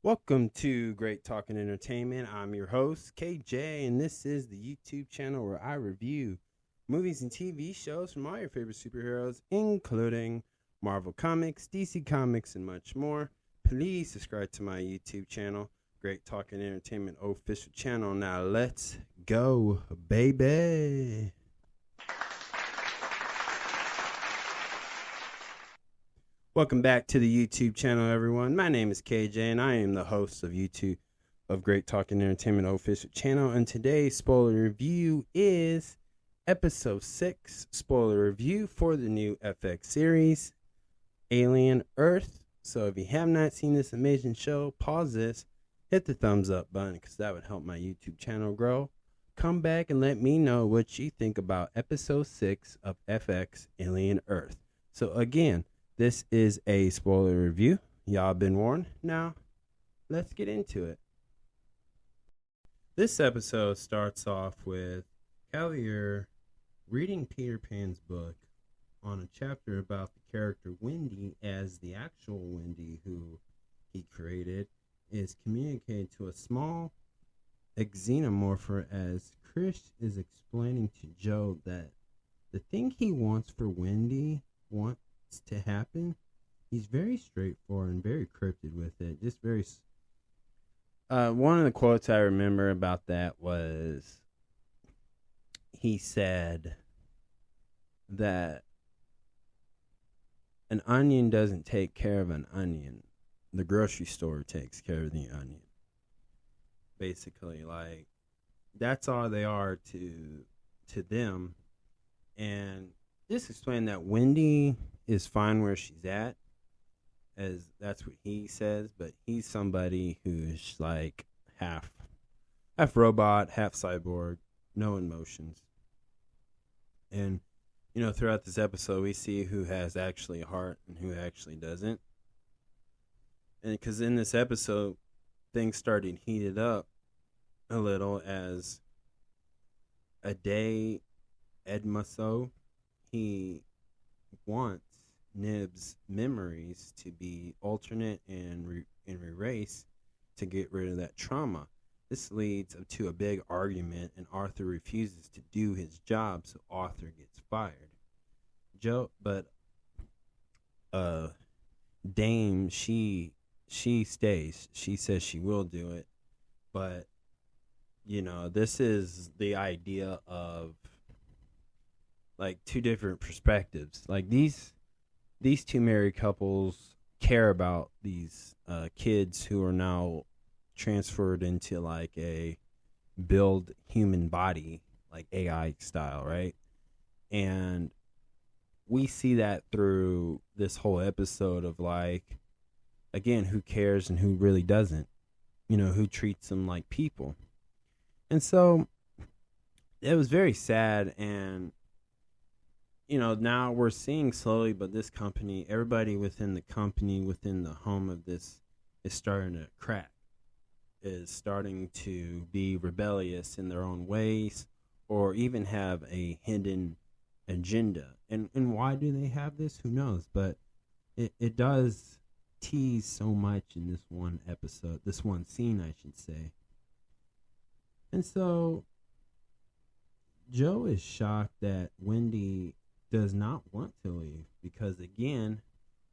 Welcome to Great Talking Entertainment. I'm your host, KJ, and this is the YouTube channel where I review movies and TV shows from all your favorite superheroes, including Marvel Comics, DC Comics, and much more. Please subscribe to my YouTube channel, Great Talking Entertainment official channel. Now let's go, baby. Welcome back to the YouTube channel, everyone. My name is KJ, and I am the host of YouTube of Great Talking Entertainment official channel. And today's spoiler review is episode 6 spoiler review for the new FX series, Alien Earth. So if you have not seen this amazing show, pause this, hit the thumbs up button because that would help my YouTube channel grow. Come back and let me know what you think about episode 6 of FX Alien Earth. So again, this is a spoiler review. Y'all been warned. Now, let's get into it. This episode starts off with Cavalier reading Peter Pan's book on a chapter about the character Wendy, as the actual Wendy who he created is communicating to a small xenomorpher as Chris is explaining to Joe that the thing he wants for Wendy wants to happen. He's very straightforward and very cryptic with it. Just very. One of the quotes I remember about that was he said that an onion doesn't take care of an onion. The grocery store takes care of the onion. Basically, like, that's all they are to them. And just explain that Wendy is fine where she's at, as that's what he says, but he's somebody who's like half robot, half cyborg, no emotions. And throughout this episode we see who has actually a heart and who actually doesn't. And because in this episode things started heated up a little as Ade Edmaso, he wants Nib's memories to be alternate and erased to get rid of that trauma. This leads to a big argument, and Arthur refuses to do his job, so Arthur gets fired. Dame, she stays. She says she will do it, but this is the idea of like two different perspectives. Like these two married couples care about these kids who are now transferred into like a build human body, like AI style, right? And we see that through this whole episode of like, again, who cares and who really doesn't, who treats them like people. And so it was very sad. And now we're seeing slowly, but this company, everybody within the company, within the home of this, is starting to crack, is starting to be rebellious in their own ways, or even have a hidden agenda. And why do they have this? Who knows? But it does tease so much in this one episode, this one scene, I should say. And so Joe is shocked that Wendy does not want to leave, because again,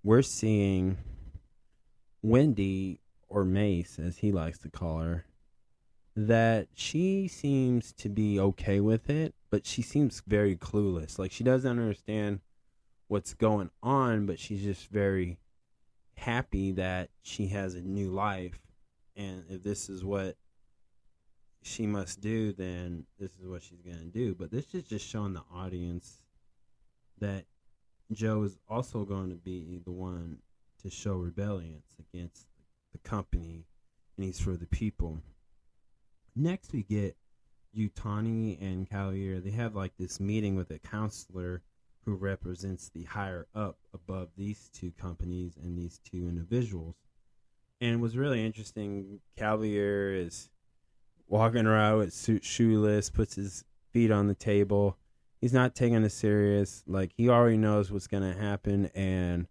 we're seeing Wendy, or Mace as he likes to call her, that she seems to be okay with it, but she seems very clueless. Like she doesn't understand what's going on, but she's just very happy that she has a new life, and if this is what she must do, then this is what she's gonna do. But this is just showing the audience that Joe is also going to be the one to show rebellion against the company, and he's for the people. Next, we get Yutani and Cavalier. They have like this meeting with a counselor who represents the higher up above these two companies and these two individuals. And it was really interesting. Cavalier is walking around with shoeless, puts his feet on the table. He's not taking it serious. Like, he already knows what's going to happen. And,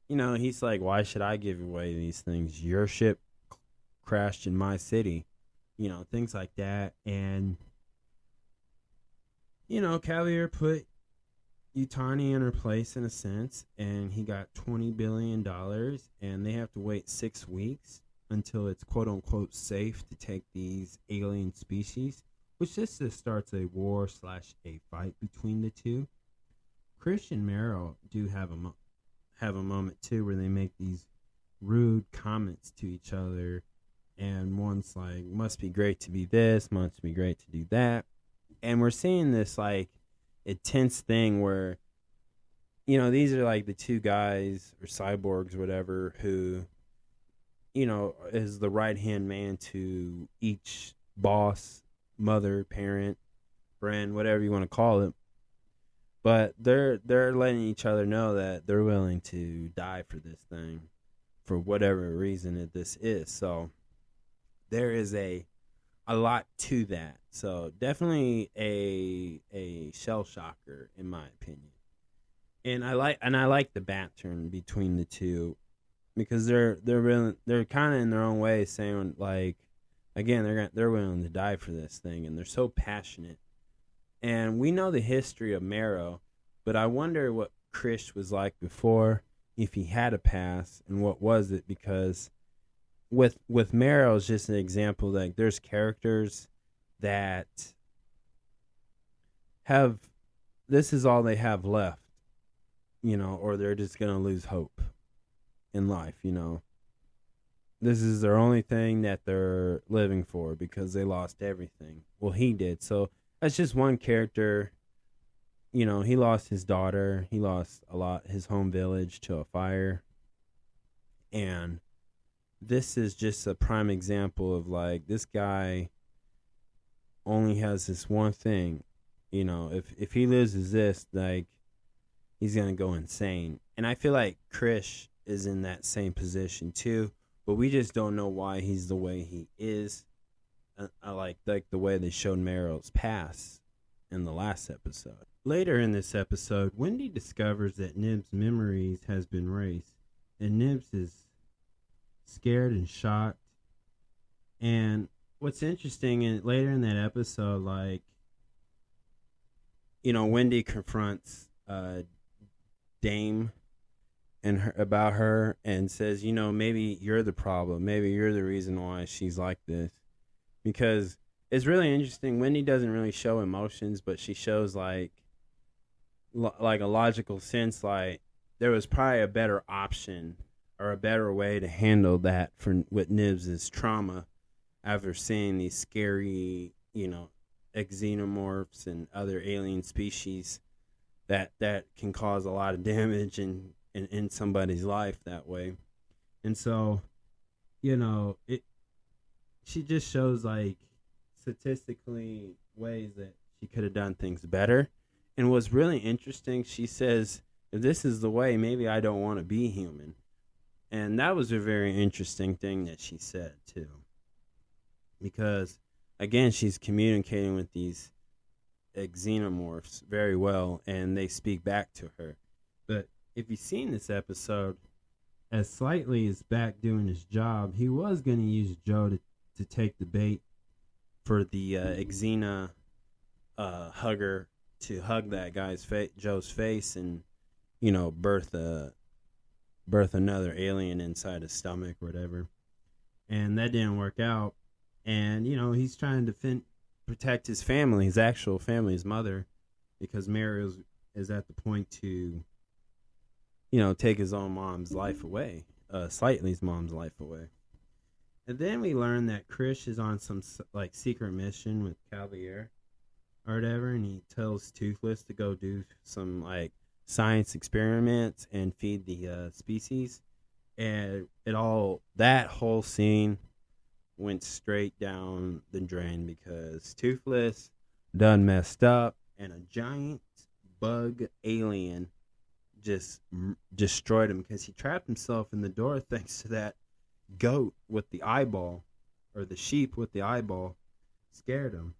he's like, why should I give away these things? Your ship crashed in my city, things like that. And Cavalier put Yutani in her place in a sense, and he got $20 billion, and they have to wait 6 weeks until it's quote unquote safe to take these alien species, which just starts a war / a fight between the two. Krish and Meryl do have a moment too where they make these rude comments to each other, and one's like, must be great to be this, must be great to do that. And we're seeing this like intense thing where these are like the two guys or cyborgs, whatever, who is the right hand man to each boss, mother, parent, friend, whatever you want to call it. But they're letting each other know that they're willing to die for this thing, for whatever reason that this is. So there is a lot to that. So definitely a shell shocker in my opinion. And I like the banter between the two, because they're kind of in their own way saying, like, again, they're willing to die for this thing, and they're so passionate. And we know the history of Marrow, but I wonder what Krish was like before, if he had a past, and what was it? Because with Marrow is just an example. Like, there's characters that have, this is all they have left, or they're just gonna lose hope in life. This is their only thing that they're living for, because they lost everything. Well, he did. So that's just one character. He lost his daughter. He lost his home village to a fire. And this is just a prime example of, like, this guy only has this one thing. If he loses this, like, he's going to go insane. And I feel like Krish is in that same position too, but we just don't know why he's the way he is. I like the way they showed Meryl's past in the last episode. Later in this episode, Wendy discovers that Nib's memories has been erased, and Nibs is scared and shocked. And what's interesting, later in that episode, like, Wendy confronts Dame and about her, and says, maybe you're the problem. Maybe you're the reason why she's like this. Because it's really interesting. Wendy doesn't really show emotions, but she shows like a logical sense. Like, there was probably a better option or a better way to handle that with Nibs' trauma after seeing these scary, xenomorphs and other alien species that can cause a lot of damage and in somebody's life that way. And so, she just shows, like, statistically ways that she could have done things better. And what's really interesting, she says, if this is the way, maybe I don't want to be human. And that was a very interesting thing that she said too, because again, she's communicating with these xenomorphs very well, and they speak back to her. But if you've seen this episode, as Slightly is back doing his job, he was going to use Joe to take the bait for the Xena hugger to hug that guy's Joe's face, and birth another alien inside his stomach or whatever. And that didn't work out. And he's trying to protect his family, his actual family, his mother, because Mary is at the point to take his own mom's life away, Slightly's mom's life away. And then we learn that Krish is on some like secret mission with Cavalier or whatever, and he tells Toothless to go do some like science experiments and feed the species. And that whole scene went straight down the drain, because Toothless done messed up, and a giant bug alien just destroyed him, because he trapped himself in the door thanks to that goat with the eyeball, or the sheep with the eyeball, scared him.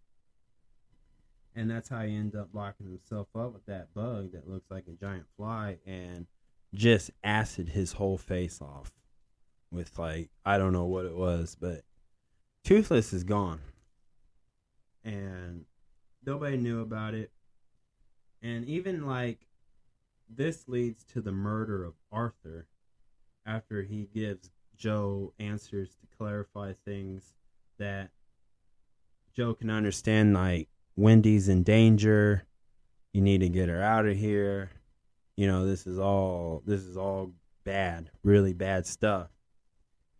And that's how he ended up locking himself up with that bug that looks like a giant fly, and just acid his whole face off with, like, I don't know what it was, but Toothless is gone. And nobody knew about it. And even like this leads to the murder of Arthur after he gives Joe answers to clarify things that Joe can understand, like Wendy's in danger. You need to get her out of here. You know, this is all bad, really bad stuff.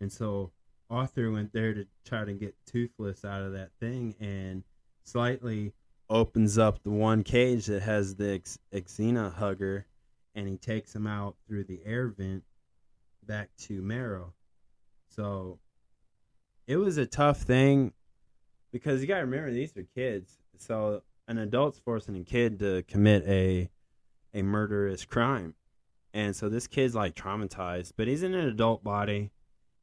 And so Arthur went there to try to get Toothless out of that thing and slightly opens up the one cage that has the Xena hugger, and he takes him out through the air vent back to Marrow. So it was a tough thing because you got to remember these are kids. So an adult's forcing a kid to commit a murderous crime. And so this kid's like traumatized, but he's in an adult body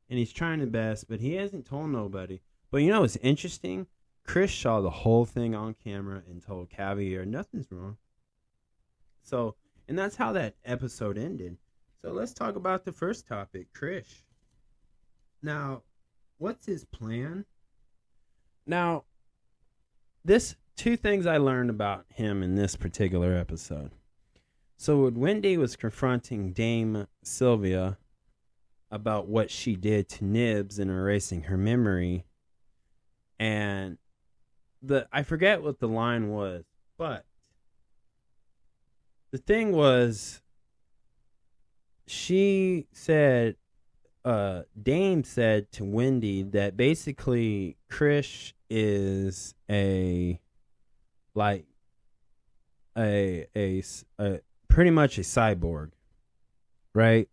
and he's trying his best, but he hasn't told nobody. But you know what's interesting? Chris saw the whole thing on camera and told Caviar nothing's wrong. So, and that's how that episode ended. So let's talk about the first topic, Krish. Now, what's his plan? Now, this two things I learned about him in this particular episode. So when Wendy was confronting Dame Sylvia about what she did to Nibs and erasing her memory, and I forget what the line was, but the thing was, she said, Dame said to Wendy that basically Krish is pretty much a cyborg, right?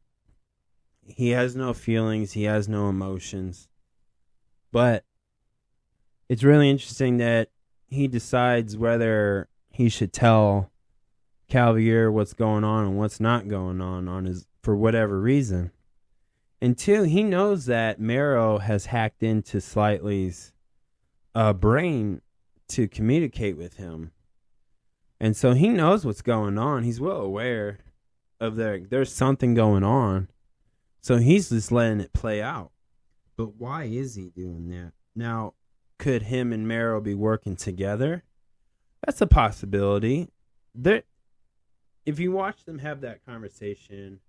He has no feelings, he has no emotions, but it's really interesting that he decides whether he should tell Caviar what's going on and what's not going on his, for whatever reason. And two, he knows that Marrow has hacked into Slightly's brain to communicate with him. And so he knows what's going on. He's well aware of there's something going on. So he's just letting it play out. But why is he doing that? Now, could him and Marrow be working together? That's a possibility. If you watch them have that conversation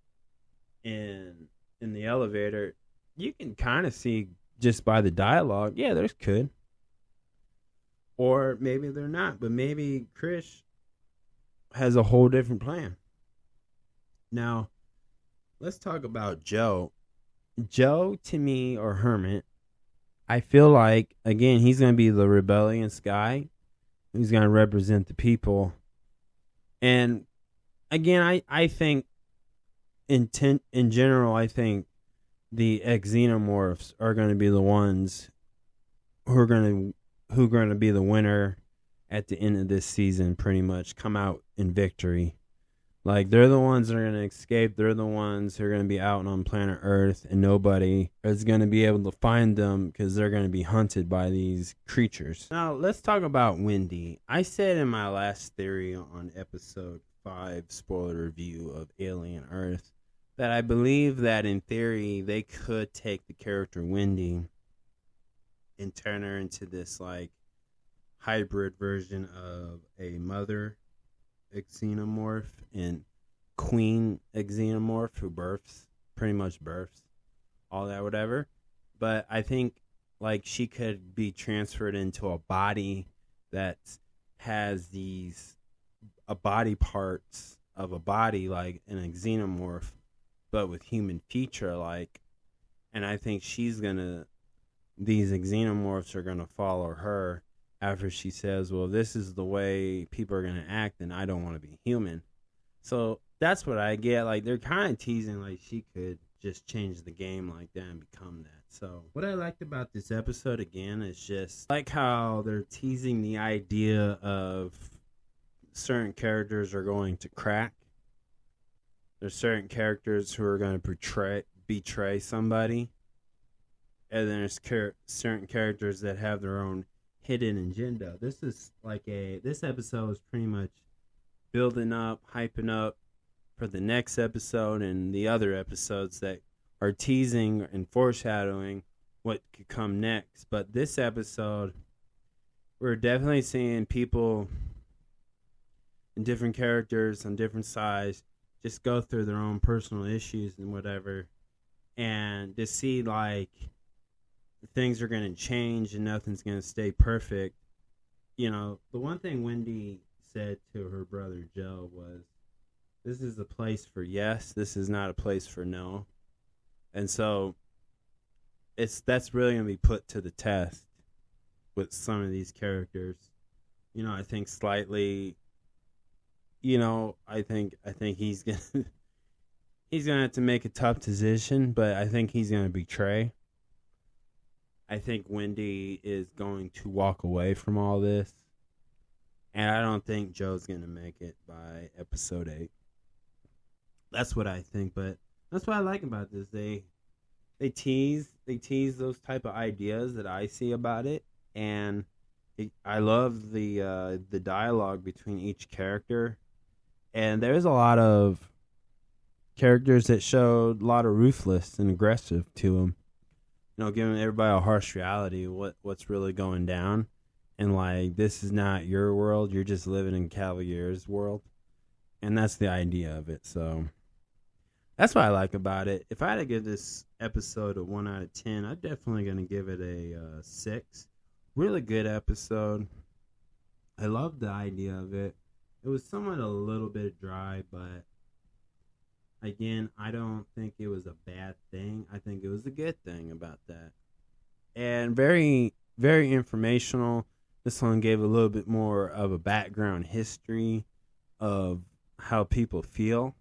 in the elevator, you can kind of see just by the dialogue, yeah, there's could. Or maybe they're not, but maybe Krish has a whole different plan. Now, let's talk about Joe. Joe, to me, or Hermit, I feel like, again, he's going to be the rebellious guy who's going to represent the people. And, again, I think, in general, I think the Xenomorphs are going to be the ones who are going to be the winner at the end of this season, pretty much, come out in victory. Like, they're the ones that are going to escape. They're the ones who are going to be out on planet Earth, and nobody is going to be able to find them because they're going to be hunted by these creatures. Now, let's talk about Wendy. I said in my last theory on episode 5 spoiler review of Alien Earth that I believe that in theory they could take the character Wendy and turn her into this like hybrid version of a mother xenomorph and queen xenomorph who pretty much births all that whatever. But I think like she could be transferred into a body that has these body parts of a body like an xenomorph but with human feature like, and I think these xenomorphs are gonna follow her after she says, well, this is the way people are going to act and I don't want to be human. So that's what I get. Like, they're kind of teasing like she could just change the game like that and become that. So what I liked about this episode, again, is just like how they're teasing the idea of certain characters are going to crack. There's certain characters who are going to betray somebody. And then there's certain characters that have their own hidden agenda. This episode is pretty much building up, hyping up for the next episode and the other episodes that are teasing and foreshadowing what could come next. But this episode, we're definitely seeing people and different characters on different sides just go through their own personal issues and whatever, and to see like things are going to change and nothing's going to stay perfect. You know, the one thing Wendy said to her brother Joe was, this is a place for yes, this is not a place for no. And so that's really going to be put to the test with some of these characters. You know, I think slightly, you know, I think he's going to he's going to have to make a tough decision, but I think he's going to betray. I think Wendy is going to walk away from all this. And I don't think Joe's going to make it by episode 8. That's what I think, but that's what I like about this. They tease those type of ideas that I see about it, and I love the dialogue between each character. And there's a lot of characters that showed a lot of ruthless and aggressive to them. You know, giving everybody a harsh reality of what's really going down. And like, this is not your world. You're just living in Cavalier's world. And that's the idea of it. So that's what I like about it. If I had to give this episode a 1 out of 10, I'm definitely going to give it a 6. Really good episode. I love the idea of it. It was somewhat a little bit dry, but again, I don't think it was a bad thing. I think it was a good thing about that. And very, very informational. This one gave a little bit more of a background history of how people feel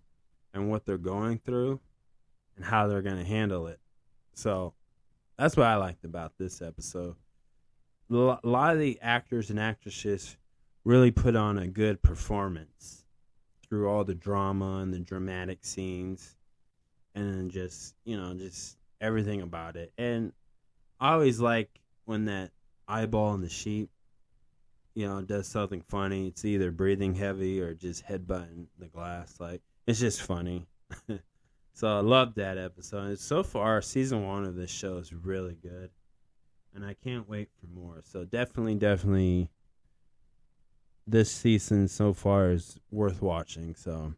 and what they're going through and how they're going to handle it. So that's what I liked about this episode. A lot of the actors and actresses really put on a good performance through all the drama and the dramatic scenes, and then just everything about it. And I always like when that eyeball in the sheep, does something funny. It's either breathing heavy or just headbutting the glass. Like, it's just funny. So I love that episode. And so far, season 1 of this show is really good, and I can't wait for more. So definitely, this season so far is worth watching. So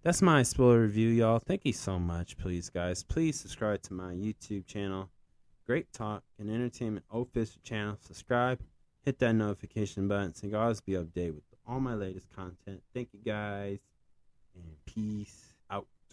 that's my spoiler review, y'all. Thank you so much, please, guys. Please subscribe to my YouTube channel, Great Talk and Entertainment Official channel. Subscribe, hit that notification button so you can always be updated with all my latest content. Thank you, guys, and peace.